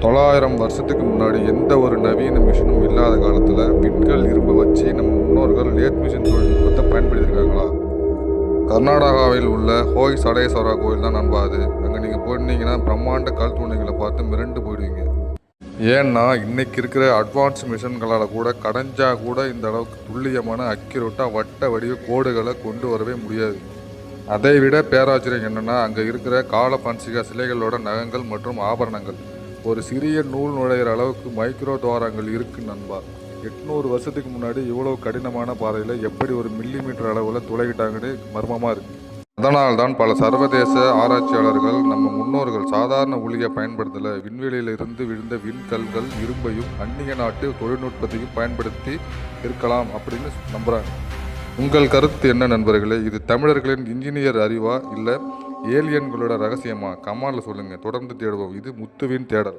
900 வருஷத்துக்கு முன்னாடி எந்த ஒரு நவீன மிஷினும் இல்லாத காலத்தில் விண்கல் இரும்பை வச்சு நம்ம முன்னோர்கள் லேத் மிஷின் தொழில்நுட்பத்தை பயன்படுத்தியிருக்காங்களா? கர்நாடகாவில் உள்ள ஹோய் சடேஸ்வரா கோயில் தான் நண்பா அது. அங்கே நீங்கள் போயிருந்தீங்கன்னா பிரம்மாண்ட கல் தூண்களை பார்த்து மிரண்டு போயிடுவீங்க. ஏன்னா இன்னைக்கு இருக்கிற அட்வான்ஸ் மிஷின்களால் கூட கடைஞ்சா கூட இந்த அளவுக்கு துல்லியமான அக்யூரேட்டாக வட்ட வடிவ கோடுகளை கொண்டு வரவே முடியாது. அதை விட பேராச்சரியம் என்னென்னா, அங்கே இருக்கிற கால பன்சிகா சிலைகளோட நகங்கள் மற்றும் ஆபரணங்கள் ஒரு சிறிய நூல் நுழையிற அளவுக்கு மைக்ரோ துவாரங்கள் இருக்கு நண்பா. 800 வருஷத்துக்கு முன்னாடி இவ்வளவு கடினமான பாறையில் எப்படி ஒரு மில்லிமீட்டர் அளவில் துளையிட்டாங்கன்னு மர்மமாக இருக்குது. அதனால்தான் பல சர்வதேச ஆராய்ச்சியாளர்கள் நம்ம முன்னோர்கள் சாதாரண ஒளியை பயன்படுத்தலை, விண்வெளியிலிருந்து விழுந்த விண்கல்கள் இரும்பையும் அந்நிய நாட்டு தொழில்நுட்பத்தையும் பயன்படுத்தி இருக்கலாம் அப்படின்னு நம்புகிறாங்க. உங்கள் கருத்து என்ன நண்பர்களே? இது தமிழர்களின் இன்ஜினியர் அறிவா இல்லை ஏலியன்களோட ரகசியமா? கமாலில் சொல்லுங்கள். தொடர்ந்து தேடுவோம். இது முத்துவின் தேடல்.